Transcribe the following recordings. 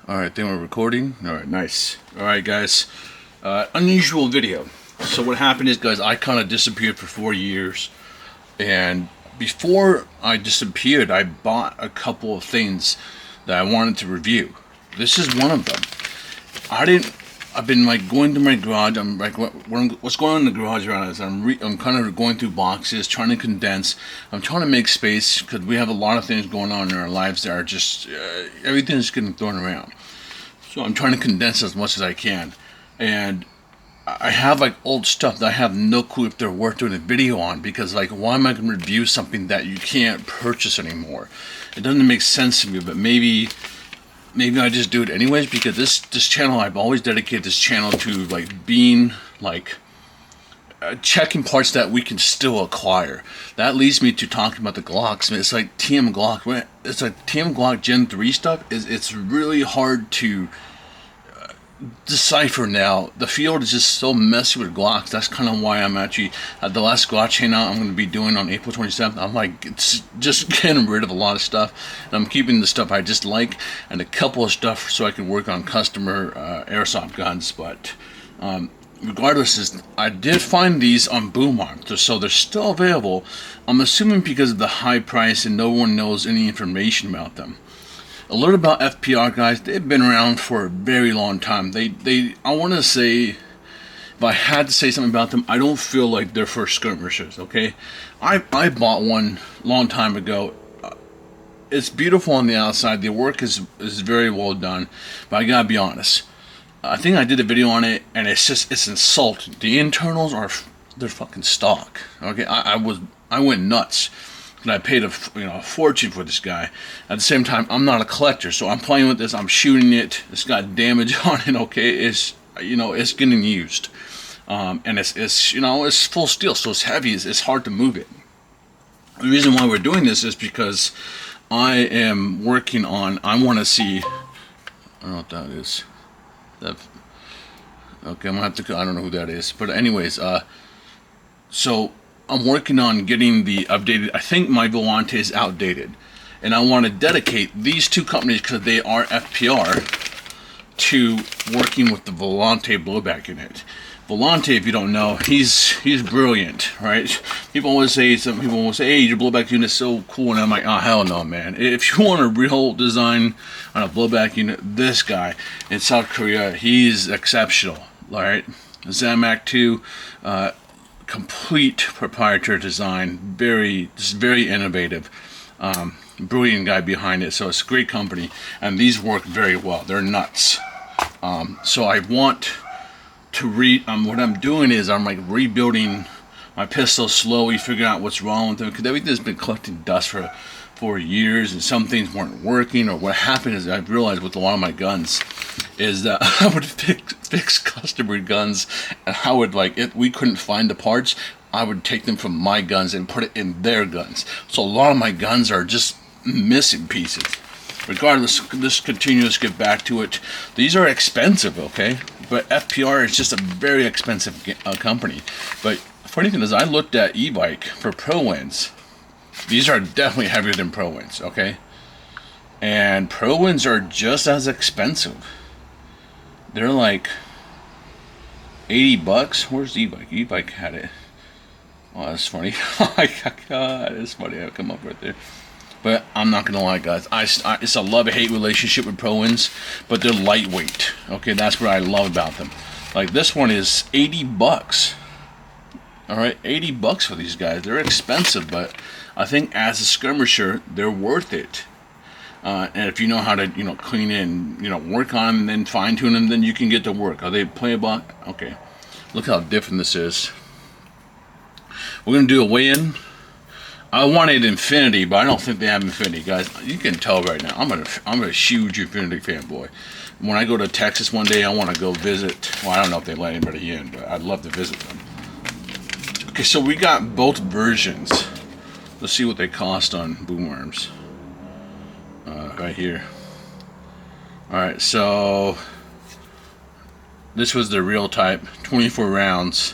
Alright, then we're recording. Alright, nice. Alright, guys. Unusual video. So what happened is, guys, I kind of disappeared for 4 years. And before I disappeared, I bought a couple of things that I wanted to review. This is one of them. I've been like going to my garage. I'm like, what's going on in the garage around us? I'm kind of going through boxes, trying to condense. I'm trying to make space because we have a lot of things going on in our lives that are just everything's getting thrown around. So I'm trying to condense as much as I can, and I have like old stuff that I have no clue if they're worth doing a video on, because like, why am I going to review something that you can't purchase anymore? It doesn't make sense to me, but maybe I just do it anyways, because this channel, I've always dedicated this channel to like being like checking parts that we can still acquire. That leads me to talking about the Glocks. I mean, it's like TM Glock. It's like TM Glock Gen 3 stuff. It's really hard to decipher now. The field is just so messy with Glocks. That's kind of why I'm actually the last Glock chain out I'm going to be doing on April 27th. I'm like, it's just getting rid of a lot of stuff, and I'm keeping the stuff I just like and a couple of stuff so I can work on customer airsoft guns. But regardless, I did find these on Boom Arms, so they're still available. I'm assuming because of the high price and no one knows any information about them. A little about FPR, guys. They've been around for a very long time. I want to say, if I had to say something about them, I don't feel like they're for skirmishers, okay? I bought one long time ago. It's beautiful on the outside. The work is very well done, but I gotta be honest. I think I did a video on it, and it's insulting. The internals they're fucking stock, okay? I went nuts. And I paid a fortune for this guy. At the same time, I'm not a collector, so I'm playing with this. I'm shooting it. It's got damage on it. Okay, it's getting used, and it's full steel, so it's heavy. It's hard to move it. The reason why we're doing this is because I am working on. I want to see. I don't know what that is. Okay, I'm gonna have to. I don't know who that is, but anyways, so I'm working on getting the updated. I think my Volante is outdated, and I want to dedicate these two companies, because they are FPR, to working with the Volante blowback unit. Volante, if you don't know, he's brilliant, right? People always say, hey, your blowback unit is so cool, and I'm like, oh, hell no, man. If you want a real design on a blowback unit, this guy in South Korea, he's exceptional, all right? Zamac 2, complete proprietary design, very innovative, brilliant guy behind it. So it's a great company, and these work very well. They're nuts. So I want to what I'm doing is I'm like rebuilding my pistols slowly, figuring out what's wrong with them, because everything's been collecting dust for years, and some things weren't working. Or what happened is, I've realized with a lot of my guns is that I would fix customer guns, and I would, like, if we couldn't find the parts, I would take them from my guns and put it in their guns. So a lot of my guns are just missing pieces. Regardless, let's continue. Let's get back to it. These are expensive, okay? But FPR is just a very expensive company. But funny thing is, I looked at e-bike for Pro-Wins. These are definitely heavier than Pro-Wins, okay? And Pro-Wins are just as expensive. They're like $80. Where's e-bike? E-bike had it. Oh, that's funny. Oh my God, it's funny. I'll come up right there. But I'm not gonna lie, guys. It's a love-hate relationship with Pro-Wins, but they're lightweight. Okay, that's what I love about them. Like, this one is $80. All right, $80 for these guys. They're expensive, but I think as a skirmisher, they're worth it. And if you know how to, clean it and, work on them and then fine tune them, then you can get to work. Are they playable? Okay. Look how different this is. We're gonna do a weigh-in. I wanted Infinity, but I don't think they have Infinity, guys. You can tell right now. I'm a huge Infinity fanboy. When I go to Texas one day, I want to go visit. Well, I don't know if they let anybody in, but I'd love to visit them. Okay, so we got both versions. Let's see what they cost on Boom Arms. Right here. Alright, so this was the real type, 24 rounds,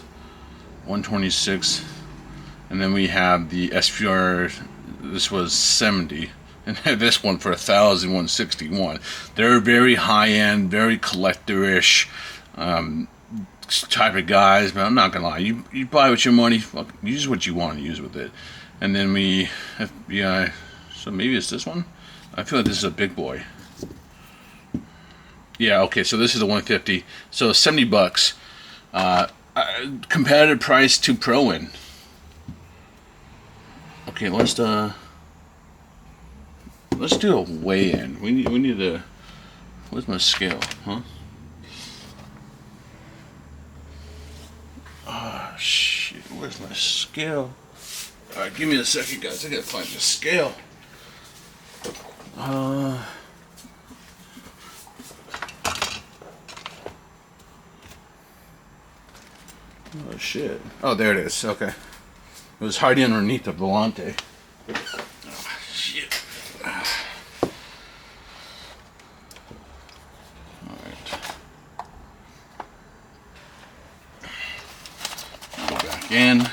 126, and then we have the SPR. This was 70, and this one for 1,161. They're very high end, very collector-ish type of guys, but I'm not gonna lie, you buy with your money, use what you want to use with it. And then we FBI, so maybe it's this one. I feel like this is a big boy. Yeah, okay, so this is the 150, so 70 bucks. Competitive price to Pro-In. Okay, let's do a weigh-in. We need to. Where's my scale? Huh? Ah, shit. Where's my scale? All right, give me a second, guys. I gotta find the scale. Oh shit. Oh, there it is. Okay. It was hiding underneath the volante. Oh, shit. Alright. Go back in.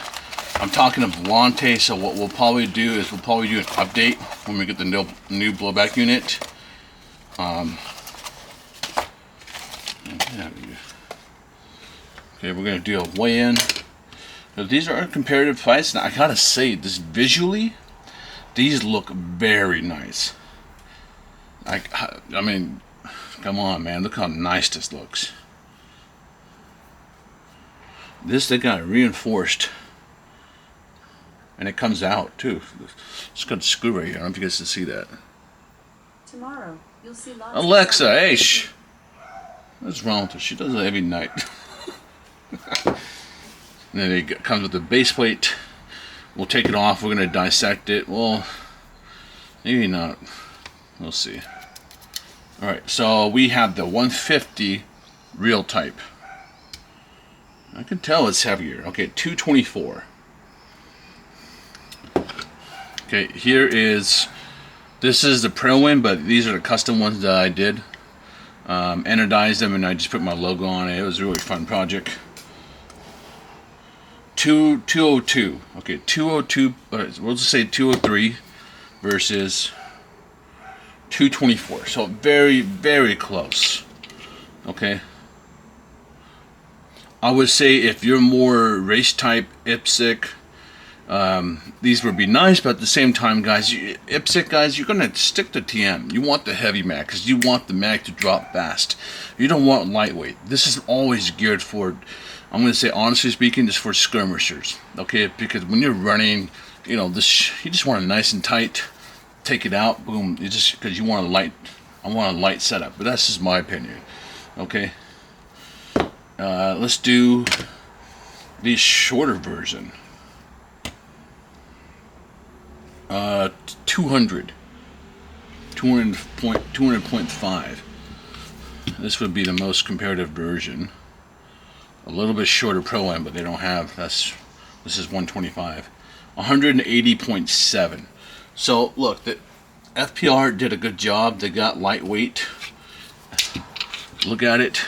I'm talking to volante, so what we'll probably do is we'll probably do an update when we get the new blowback unit. Okay, we're gonna do a weigh-in. These are comparative price, and I gotta say, this visually, these look very nice. I mean, come on, man, look how nice this looks. This, they got it reinforced, and it comes out too. It's got a screw right here. I don't know if you guys can see that. Tomorrow, you'll see lots Alexa, hey, what's wrong with her? She does it every night. And then it comes with the base plate. We'll take it off. We're going to dissect it. Well, maybe not. We'll see. Alright, so we have the 150 real type. I can tell it's heavier. Okay, 224. Okay, this is the Pro-In, but these are the custom ones that I did. Anodized them, and I just put my logo on it. It was a really fun project. 202. Okay, 202. We'll just say 203 versus 224. So very, very close. Okay. I would say if you're more race type IPSC, these would be nice, but at the same time, guys, IPSC guys, you're gonna stick to TM. You want the heavy mag because you want the mag to drop fast. You don't want lightweight. This is always geared for, I'm gonna say, honestly speaking, just for skirmishers. Okay, because when you're running, you know, this, you just want it nice and tight. Take it out, boom. You just because you want a light. I want a light setup, but that's just my opinion. Okay. Let's do the shorter version. 200.5. This would be the most comparative version. A little bit shorter Pro-In, but they don't have. This is 125. 180.7. So look, the FPR did a good job. They got lightweight. Look at it.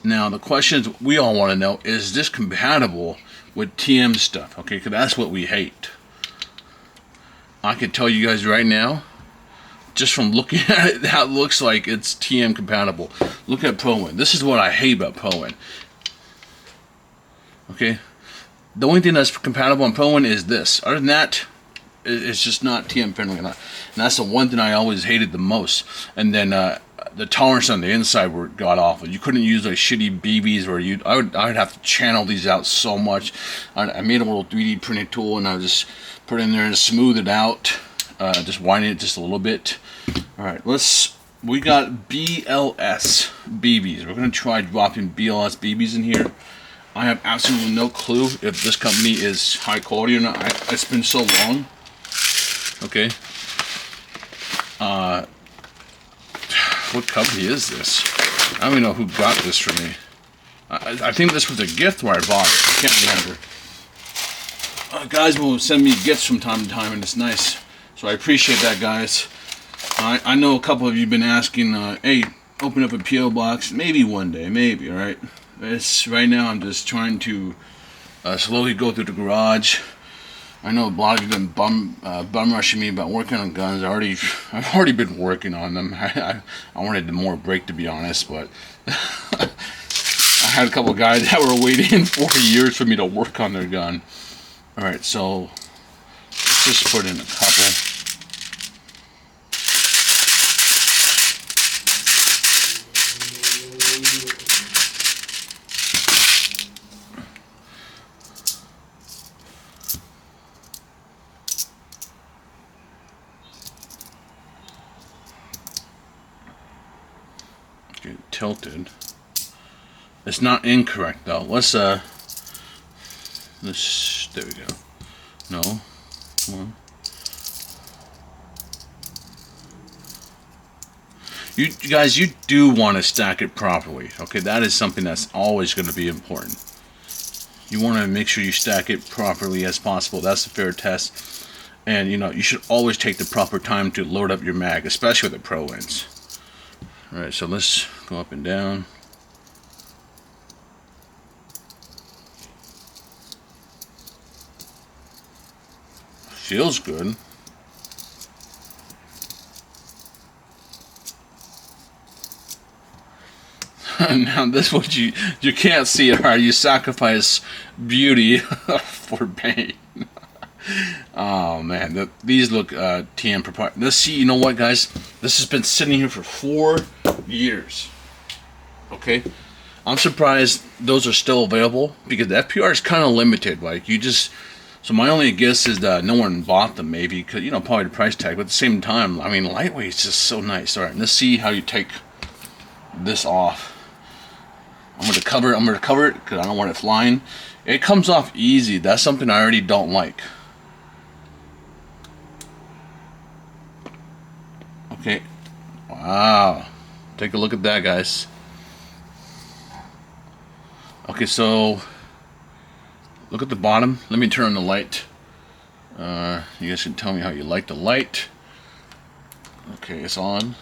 Now the questions we all want to know, is this compatible with TM stuff? Okay, because that's what we hate. I can tell you guys right now, just from looking at it, that looks like it's TM compatible. Look at Pro-In. This is what I hate about Pro-In. Okay, the only thing that's compatible on Pro-In is this. Other than that, it's just not TM friendly enough. And that's the one thing I always hated the most. And then the tolerance on the inside were god awful. You couldn't use like shitty BBs where I would have to channel these out so much. I made a little 3D printing tool and I just put it in there and smooth it out. Just winding it just a little bit. All right, we got BLS BBs. We're gonna try dropping BLS BBs in here. I have absolutely no clue if this company is high quality or not. It's been so long. Okay. What company is this? I don't even know who got this for me. I think this was a gift where I bought it. I can't remember. Guys will send me gifts from time to time, and it's nice. So I appreciate that, guys. I know a couple of you have been asking, hey, open up a P.O. box. Maybe one day, maybe, alright? Right now I'm just trying to slowly go through the garage. I know a lot of you have been bum rushing me about working on guns. I've already been working on them. I wanted more break, to be honest, but I had a couple of guys that were waiting 4 years for me to work on their gun. All right, so let's just put in a couple. Get tilted. It's not incorrect though. Let's there we go. No. Come on. You guys, you do want to stack it properly. Okay, that is something that's always going to be important. You want to make sure you stack it properly as possible. That's a fair test. And you should always take the proper time to load up your mag, especially with the Pro Wins. Alright, so let's go up and down. Feels good. Now this what you can't see it. Right? You sacrifice beauty for pain. Oh man, these look TM proprietary. Let's see. You know what, guys? This has been sitting here for 4 years. Okay, I'm surprised those are still available because the FPR is kind of limited. Like you just. So my only guess is that no one bought them, maybe because probably the price tag. But at the same time, I mean, lightweight is just so nice. All right, let's see how you take this off. I'm gonna cover it because I don't want it flying. It comes off easy. That's something I already don't like. Okay. Wow. Take a look at that, guys. Okay, so look at the bottom. Let me turn on the light. You guys can tell me how you like the light. Okay, it's on.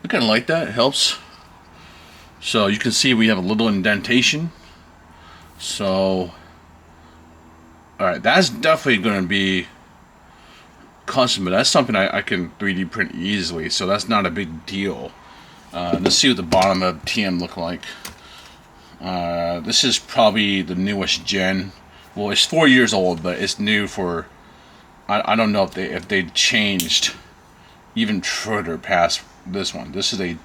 I kind of like that. It helps. So you can see we have a little indentation. So, alright, that's definitely going to be custom, but that's something I can 3D print easily, so that's not a big deal. Let's see what the bottom of TM look like. This is probably the newest gen. Well, it's 4 years old, but it's new for. I don't know if they changed even further past this one. This is a.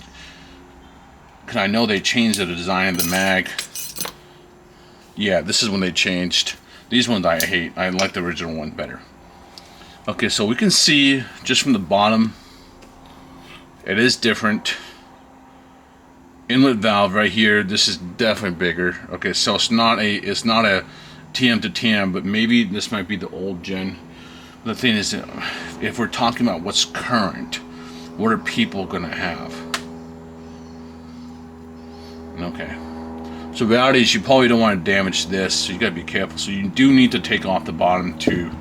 Cause I know they changed the design of the mag. Yeah, this is when they changed. These ones I hate. I like the original one better. Okay, so we can see just from the bottom, it is different. Inlet valve right here. This is definitely bigger. Okay, so it's not a TM to TM, but maybe this might be the old gen. The thing is, if we're talking about what's current, what are people gonna have? Okay. So the reality is you probably don't want to damage this, so you gotta be careful. So you do need to take off the bottom two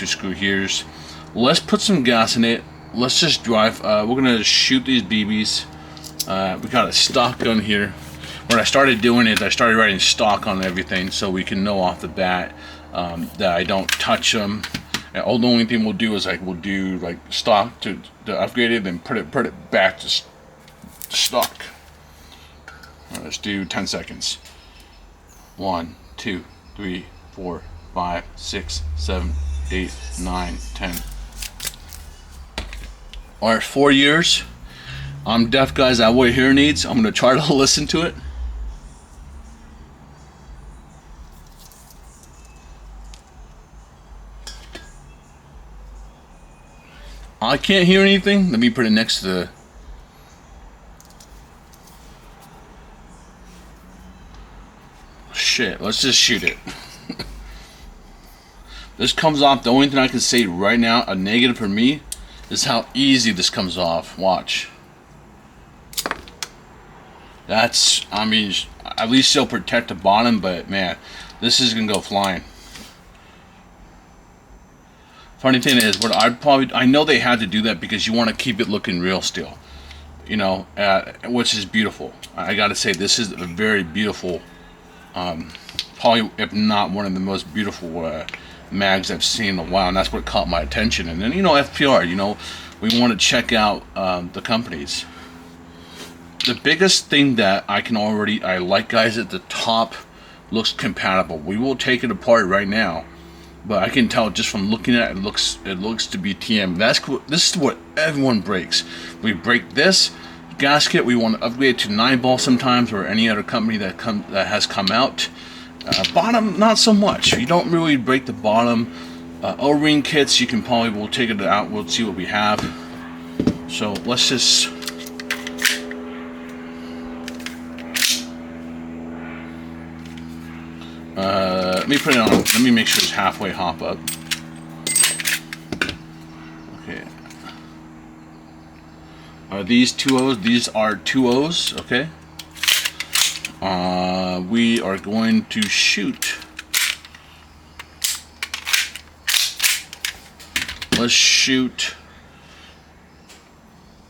screw gears. Let's put some gas in it. Let's just drive. We're gonna shoot these BBs. We got a stock gun here. What I started doing is I started writing stock on everything, so we can know off the bat that I don't touch them. And the only thing we'll do is we'll do like stock to upgrade it, then put it back to stock. Right, let's do 10 seconds. 1, 2, 3, 4, 5, 6, 7, 8, 9, 10. Alright, 4 years. I'm deaf, guys. I have what hearing needs. I'm going to try to listen to it. I can't hear anything. Let me put it next to the... Shit, let's just shoot it. This comes off. The only thing I can say right now, a negative for me, is how easy this comes off. Watch. That's, I mean, at least still protect the bottom, but man, this is gonna go flying. Funny thing is, what I know they had to do that because you want to keep it looking real still, which is beautiful. I gotta say, this is a very beautiful Probably, if not one of the most beautiful mags I've seen in a while, and that's what caught my attention. And then, FPR, we want to check out the companies. The biggest thing that I like, guys, at the top looks compatible. We will take it apart right now, but I can tell just from looking at it, it looks to be TM. This is what everyone breaks. We break this gasket. We want to upgrade to 9-ball sometimes, or any other company that has come out. Bottom, not so much. You don't really break the bottom. O-ring kits, we'll take it out. We'll see what we have. So let's just. Let me put it on. Let me make sure it's halfway hop up. Okay. Are these 2 O's? These are 2 O's. Okay. We are going to shoot. Let's shoot.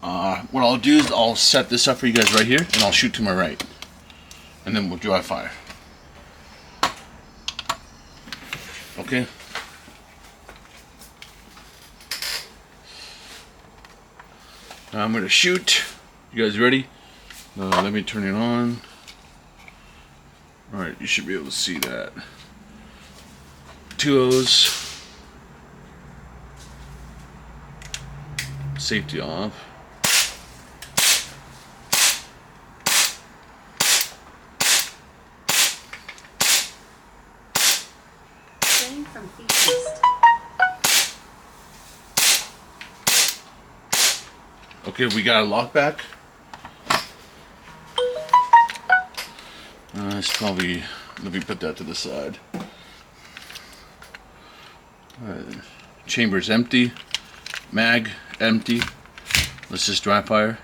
What I'll do is I'll set this up for you guys right here, and I'll shoot to my right, and then we'll dry fire. Okay. Now I'm going to shoot. You guys ready? Let me turn it on. Alright, you should be able to see that. 2 O's. Safety off. From features. Okay, we got a lock back. It's probably, let me put that to the side. Alright, chamber's empty. Mag empty. Let's just dry fire.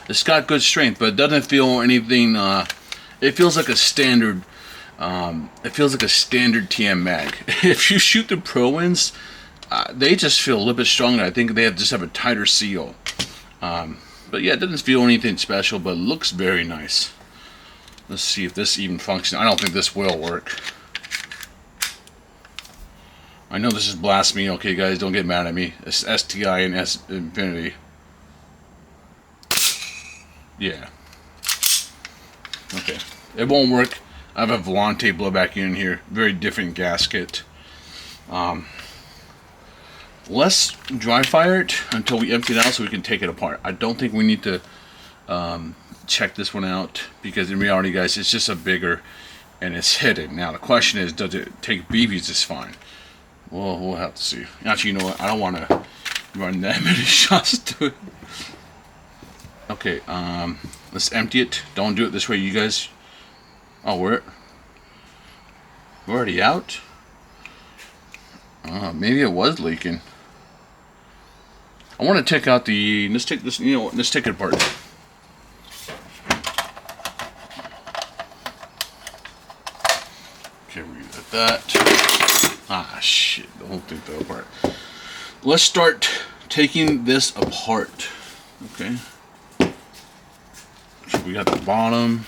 It's got good strength, but it doesn't feel anything. It feels like a standard. It feels like a standard TM mag. If you shoot the Pro-Wins, they just feel a little bit stronger. I think they just have a tighter seal. But yeah, it doesn't feel anything special, but it looks very nice. Let's see if this even functions. I don't think this will work. I know this is blasphemy. Okay, guys, don't get mad at me. It's STI and S Infinity. Yeah. Okay. It won't work. I have a Volante blowback unit here. Very different gasket. Let's dry fire it until we empty it out so we can take it apart. I don't think we need to check this one out, because in reality, guys, it's just a bigger and it's hidden. Now the question is, does it take BBs just fine? Well, we'll have to see. Actually, you know what? I don't want to run that many shots to it. Okay, let's empty it. Don't do it this way, you guys. Oh, we're already out? Maybe it was leaking. I want to take out the, let's take this, let's take it apart. Okay, we got that. Ah, shit, the whole thing fell apart. Let's start taking this apart. Okay. So we got the bottom.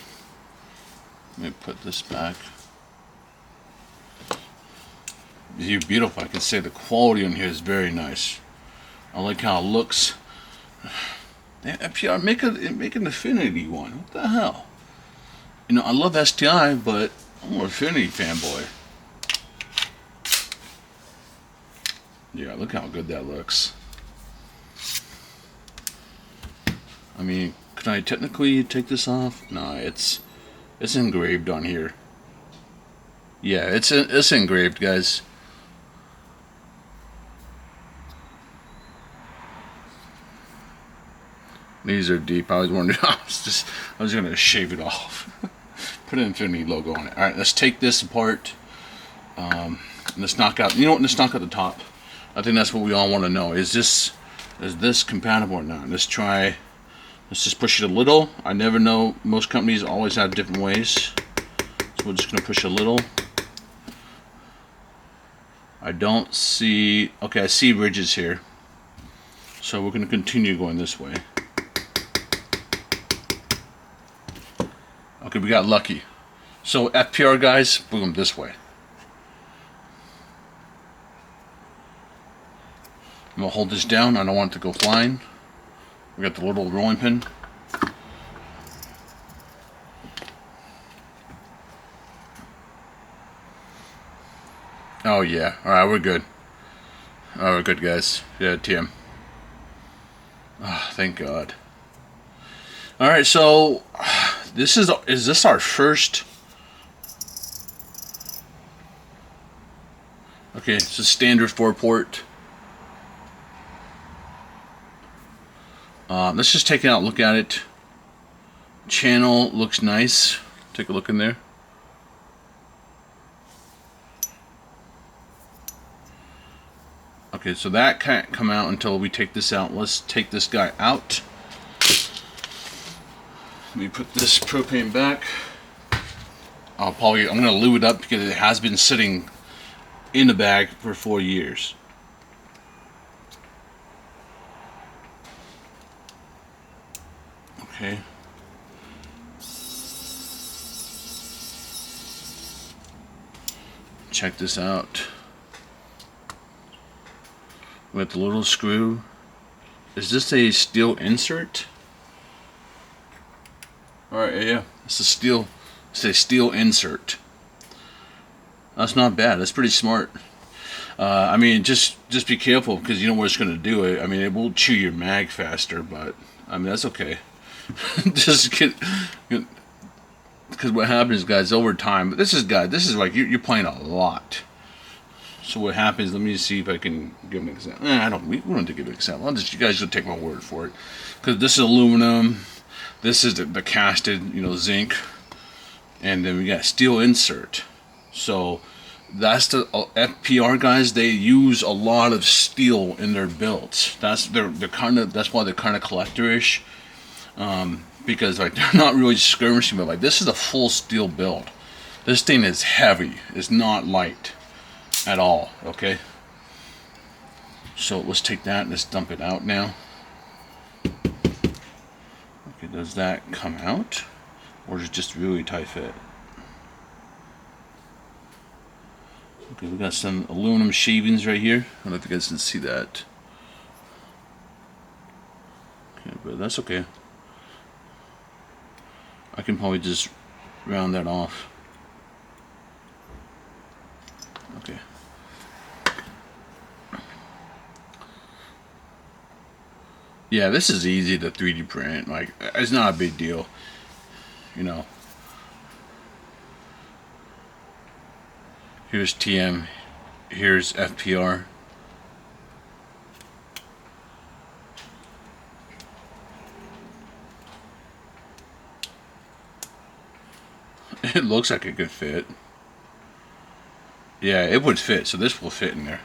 Let me put this back. It's beautiful. I can say the quality on here is very nice. I like how it looks. FPR, make an Affinity one. What the hell? I love STI, but I'm an Affinity fanboy. Yeah, look how good that looks. I mean, can I technically take this off? No, it's engraved on here. Yeah, it's engraved, guys. These are deep. I was wondering. I was gonna shave it off. Put an Infinity logo on it. All right, let's take this apart. Let's knock out. You know what? Let's knock out the top. I think that's what we all want to know. Is this compatible or not? Let's try. Let's just push it a little. I never know. Most companies always have different ways. So we're just gonna push a little. I don't see. Okay, I see ridges here. So we're going to continue going this way. Okay, we got lucky. So FPR guys, boom, this way. I'm going to hold this down. I don't want it to go flying. We got the little rolling pin. Oh yeah, alright, we're good. Alright, we're good guys. Yeah, TM. Oh, thank God. Alright, so is this our first? Okay, it's a standard 4-port. Let's just take it out, look at it. Channel looks nice. Take a look in there. Okay, so that can't come out until we take this out. Let's take this guy out. Let me put this propane back. I'm gonna lube it up because it has been sitting in the bag for 4 years. Okay. Check this out. With the little screw. Is this a steel insert? Alright, yeah. It's a steel insert. That's not bad. That's pretty smart. I mean, just be careful because you know what it's going to do. I mean, it will chew your mag faster, but I mean that's okay. Just get, because what happens, guys, over time. This is like you're playing a lot. So what happens? Let me see if I can give an example. We don't have to give an example. You guys should take my word for it, because this is aluminum. This is the casted, zinc, and then we got steel insert. So that's the FPR guys. They use a lot of steel in their builds. That's why they're kind of collectorish, because like they're not really skirmishing, but like this is a full steel build. This thing is heavy. It's not light at all. Okay. So let's take that. Let's dump it out now. Okay, does that come out, or is it just really tight fit? Okay, we got some aluminum shavings right here. I don't know if you guys can see that. Okay, but that's okay. I can probably just round that off. Okay. Yeah, this is easy to 3D print. Like, it's not a big deal, Here's TM, here's FPR. It looks like it could fit. Yeah, it would fit, so this will fit in there.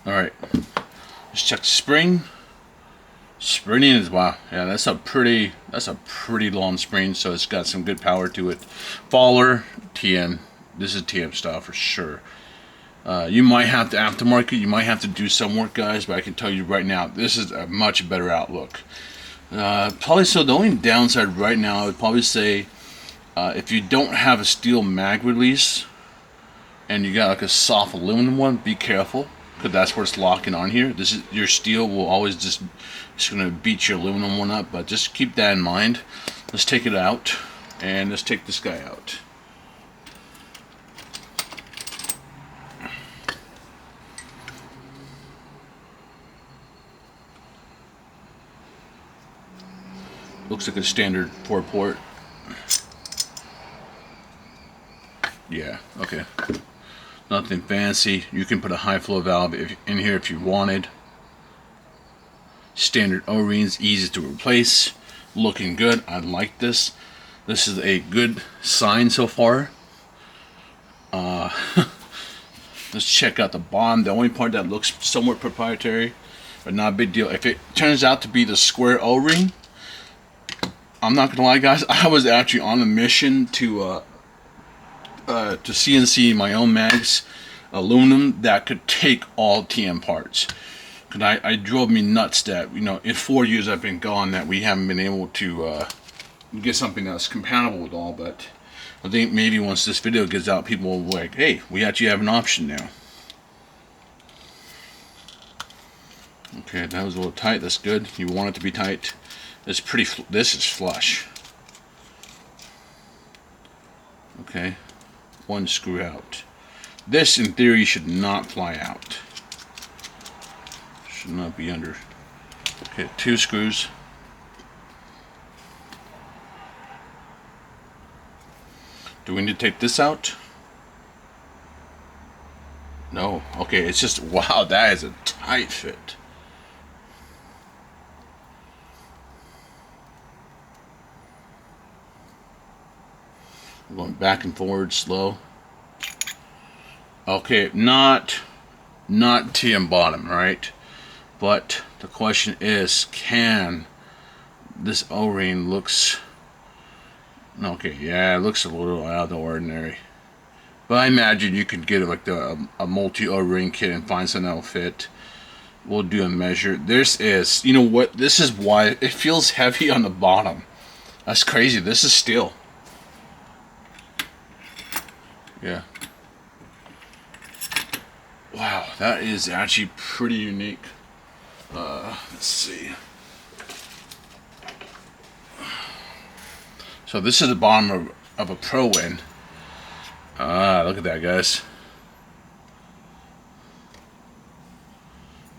Alright. Let's check the spring. Spring is, wow, yeah, that's a pretty long spring, so it's got some good power to it. Faller, TM. This is TM style for sure. You might have to aftermarket, you might have to do some work, guys, but I can tell you right now, this is a much better outlook. Probably, so the only downside right now, I would probably say, if you don't have a steel mag release and you got like a soft aluminum one, be careful, because that's where it's locking on here. This is your steel will always it's gonna beat your aluminum one up, but just keep that in mind. Let's take it out, and let's take this guy out. Looks like a standard 4-port. Yeah, okay. Nothing fancy. You can put a high flow valve in here if you wanted. Standard O-rings, easy to replace. Looking good. I like this. This is a good sign so far. Let's check out the bottom. The only part that looks somewhat proprietary, but not a big deal. If it turns out to be the square O-ring, I'm not gonna lie, guys. I was actually on a mission to CNC my own mags aluminum that could take all TM parts. Cause I drove me nuts that, you know, in 4 years I've been gone, that we haven't been able to get something that's compatible with all. But I think maybe once this video gets out, people will be like, hey, we actually have an option now. Okay, that was a little tight. That's good. You want it to be tight. It's pretty. This is flush. Okay, one screw out. This, in theory, should not fly out. Should not be under. Okay, 2 screws. Do we need to take this out? No. Okay, it's just, wow, that is a tight fit. I'm going back and forward slow. Okay, not TM bottom, right? But the question is, can this O-ring looks... Okay, yeah, it looks a little out of the ordinary. But I imagine you could get like a multi O-ring kit and find something that'll fit. We'll do a measure. This is, you know what? This is why it feels heavy on the bottom. That's crazy. This is steel. Yeah. Wow, that is actually pretty unique. Let's see. So this is the bottom of a Pro Win. Look at that, guys.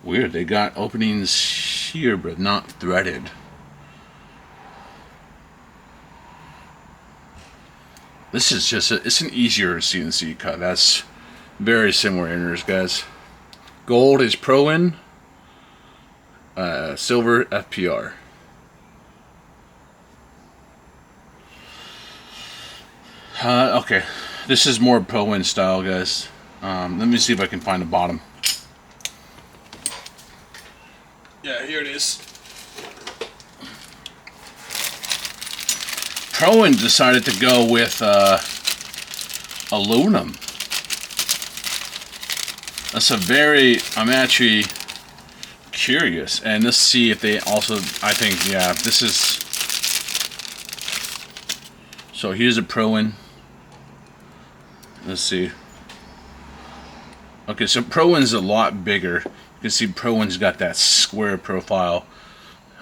Weird, they got openings here, but not threaded. This is just, it's an easier CNC cut. That's very similar inners, guys. Gold is Pro Win. Silver, FPR. Okay, this is more Pro Win style, guys. Let me see if I can find the bottom. Yeah, here it is. Pro Win decided to go with aluminum. That's a very, I'm actually curious, and let's see if they also, I think, yeah, this is, so here's a Pro Win. Let's see. Okay, so Pro Win's a lot bigger. You can see Pro Win's got that square profile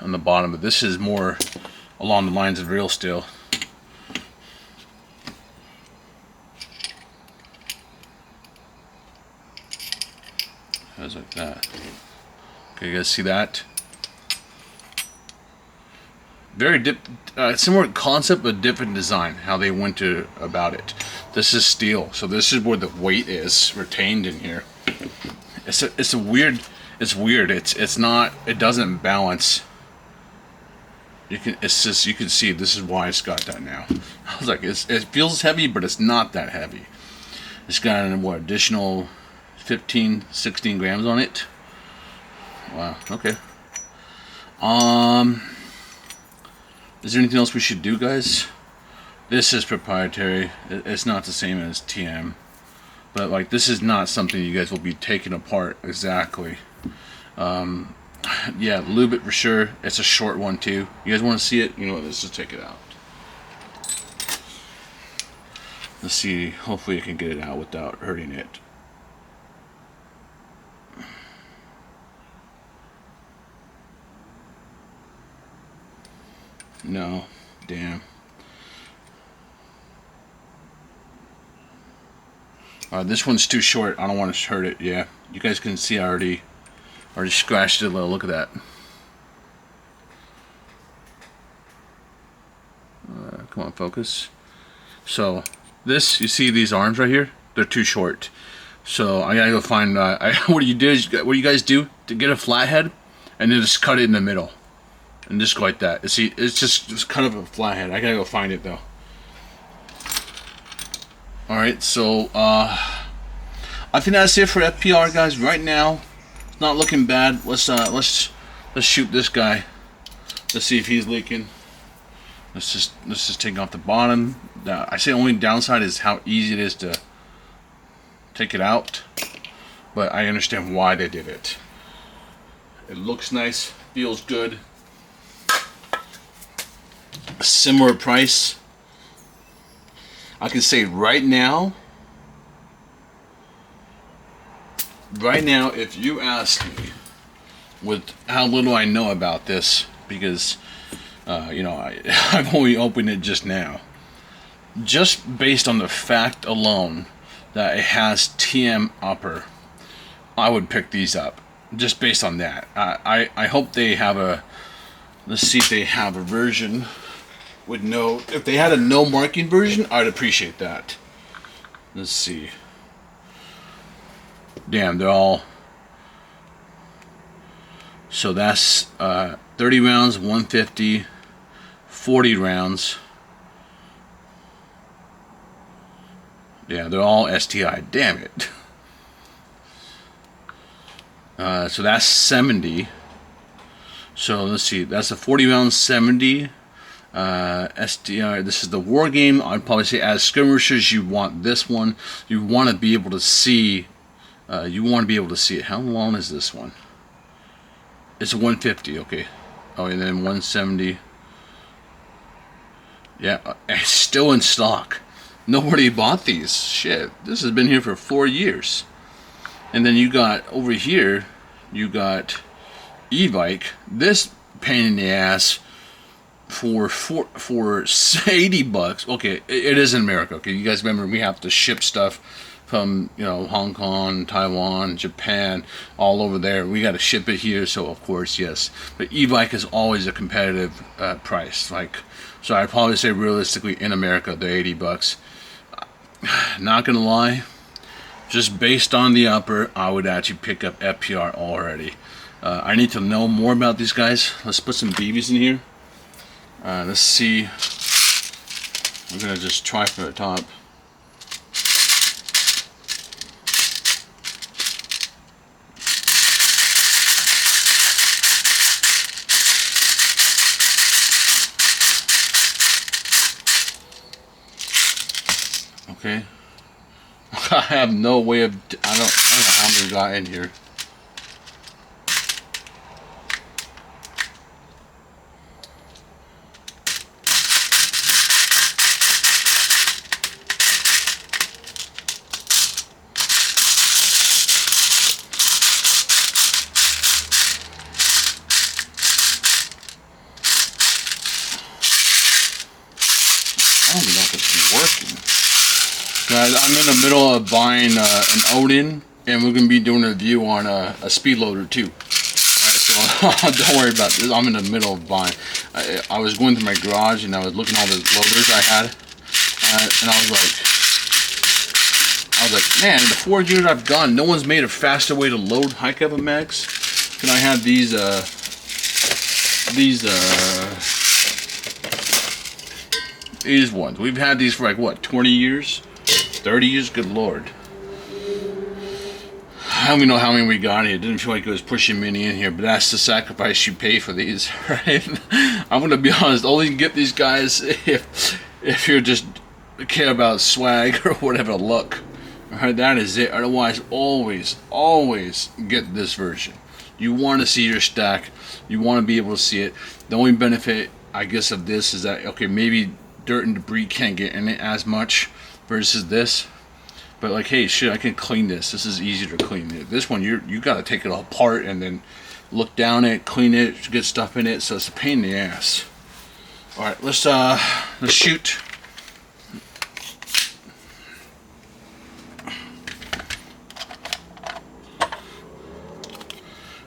on the bottom, but this is more along the lines of real steel. How's like that? Okay, you guys see that? Very similar concept, but different design. How they went about it. This is steel, so this is where the weight is retained in here. It's weird. It's not. It doesn't balance. You can. It's just, you can see this is why it's got that now. I was like, it feels heavy, but it's not that heavy. It's got what, additional 15, 16 grams on it. Wow. Okay. Is there anything else we should do, guys? This is proprietary. It's not the same as TM, but like, this is not something you guys will be taking apart exactly. Yeah, lube it for sure. It's a short one too. You guys want to see it? You know what? Let's just take it out. Let's see. Hopefully, I can get it out without hurting it. No, damn. This one's too short. I don't want to hurt it. Yeah, you guys can see I already scratched it a little. Look at that. Come on, focus. So this, you see these arms right here? They're too short. So I gotta go find. What you guys do to get a flathead, and then just cut it in the middle, and just go like that. See, it's just kind of a flathead. I gotta go find it though. All right, so I think that's it for FPR, guys. Right now, it's not looking bad. Let's shoot this guy. Let's see if he's leaking. Let's just take off the bottom. I say the only downside is how easy it is to take it out. but I understand why they did it. It looks nice, feels good. A similar price. I can say right now, if you ask me, with how little I know about this, because you know, I've only opened it just now, just based on the fact alone that it has TM upper, I would pick these up just based on that. I hope they have a, let's see if they have a version with no, if they had a no marking version, I'd appreciate that. Let's see. Damn, they're all, so that's 30 rounds, 150, 40 rounds. Yeah, they're all STI. Damn it. So that's 70. So let's see. That's a 40 round 70. STI. This is the war game. I'd probably say as skirmishers, you want this one. You want to be able to see. You want to be able to see it. How long is this one? It's a 150. Okay. Oh, and then 170. Yeah, it's still in stock. Nobody bought these. Shit, this has been here for 4 years. And then you got over here, you got e-bike. This pain in the ass for 80 bucks. Okay, it is in America. Okay, you guys remember we have to ship stuff from, you know, Hong Kong, Taiwan, Japan, all over there. We got to ship it here, so of course yes. But e-bike is always a competitive price. Like, so I'd probably say realistically in America they're 80 bucks. Not gonna lie, just based on the upper, I would actually pick up FPR already. I need to know more about these guys. Let's put some BBs in here. Let's see. I'm gonna just try from the top. Okay. I have no way of, I don't know how many got in here. I don't even know if it's working. Guys, I'm in the middle of buying an Odin, and we're going to be doing a review on a speed loader too. Alright, so don't worry about this. I'm in the middle of buying. I was going through my garage and I was looking at all the loaders I had, and I was like, man, in the 4 years I've gone, no one's made a faster way to load Hi-Capa mags. And I had these ones. We've had these for like what, 20 years? 30 years? Good lord. I don't even know how many we got here. It didn't feel like it was pushing many in here, but that's the sacrifice you pay for these, right? I'm gonna be honest, only get these guys if you're just care about swag or whatever look. Alright, that is it. Otherwise, always get this version. You want to see your stack. You want to be able to see it. The only benefit, I guess, of this is that, okay, maybe dirt and debris can't get in it as much versus this, but like, hey, shit, I can clean this. This is easier to clean. This one, you got to take it all apart and then look down it, clean it, get stuff in it, so it's a pain in the ass. All right, let's shoot.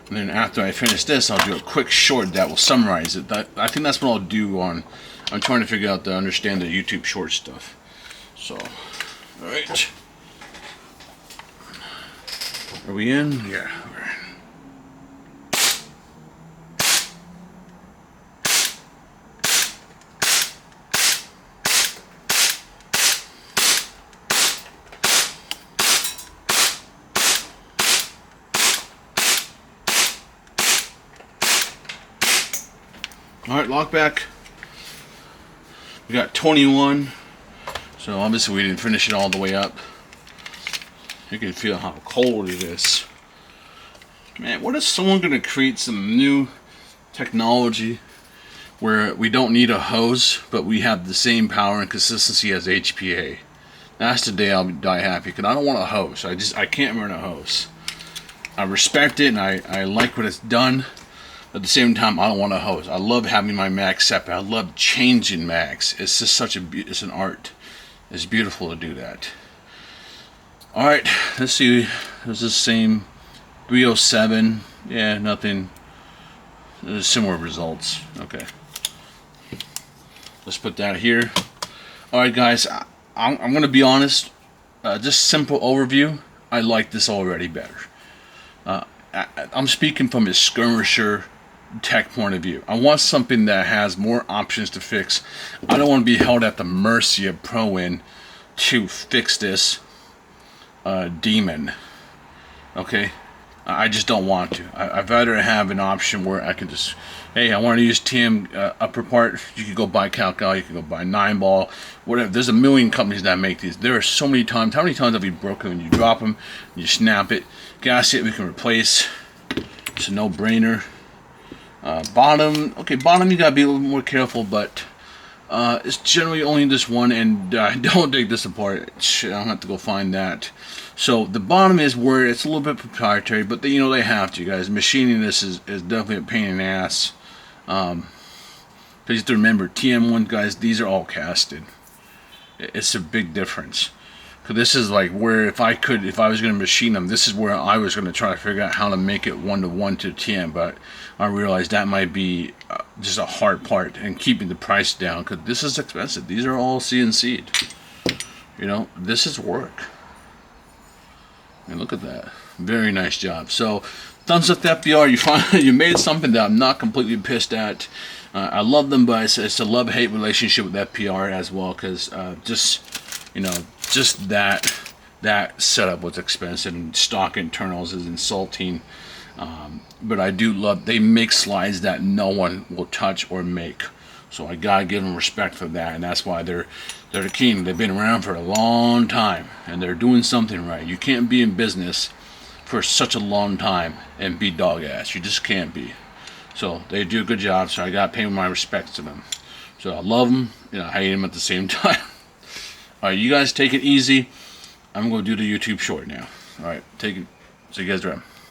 And then after I finish this, I'll do a quick short that will summarize it. I think that's what I'll do on. I'm trying to figure out to understand the YouTube short stuff. So, all right. Are we in? Yeah, we're in. All right, lock back. We got 21. So obviously we didn't finish it all the way up. You can feel how cold it is. Man, what if someone gonna create some new technology where we don't need a hose, but we have the same power and consistency as HPA? That's the day I'll die happy, because I don't want a hose. I can't run a hose. I respect it and I like what it's done. At the same time, I don't want a hose. I love having my mags separate. I love changing mags. It's just it's an art. It's beautiful to do that. All right, let's see. It's the same 307. Yeah, nothing. Similar results. Okay. Let's put that here. All right, guys. I'm going to be honest. Just simple overview. I like this already better. I'm speaking from a skirmisher tech point of view. I want something that has more options to fix. I don't want to be held at the mercy of Pro-Win to fix this demon. Okay? I just don't want to. I'd rather have an option where I can just, hey, I want to use TM upper part. You can go buy Calcal, you can go buy 9-ball, whatever. There's a million companies that make these. There are so many times. How many times have you broken when you drop them, you snap it, gasket we can replace. It's a no-brainer. Bottom, okay, bottom you gotta be a little more careful, but it's generally only this one, and don't take this apart. Shit, I'll have to go find that. So the bottom is where it's a little bit proprietary, but they have to, guys. Machining this is definitely a pain in the ass. Please remember, TM1 guys, these are all casted. It's a big difference. Cause this is like where if I was going to machine them, this is where I was going to try to figure out how to make it 1-to-1 to TM, but I realized that might be just a hard part and keeping the price down, because this is expensive. These are all CNC'd. This is work. And look at that. Very nice job. So, thumbs up to FPR. You made something that I'm not completely pissed at. I love them, but it's a love-hate relationship with FPR as well, because just that setup was expensive, and stock internals is insulting. But I do love, they make slides that no one will touch or make. So I gotta give them respect for that, and that's why they're the king. They've been around for a long time, and they're doing something right. You can't be in business for such a long time and be dog ass. You just can't be. So they do a good job. So I gotta pay my respects to them. So I love them, I hate them at the same time. All right, you guys take it easy. I'm gonna do the YouTube short now. All right, take it. See you guys around.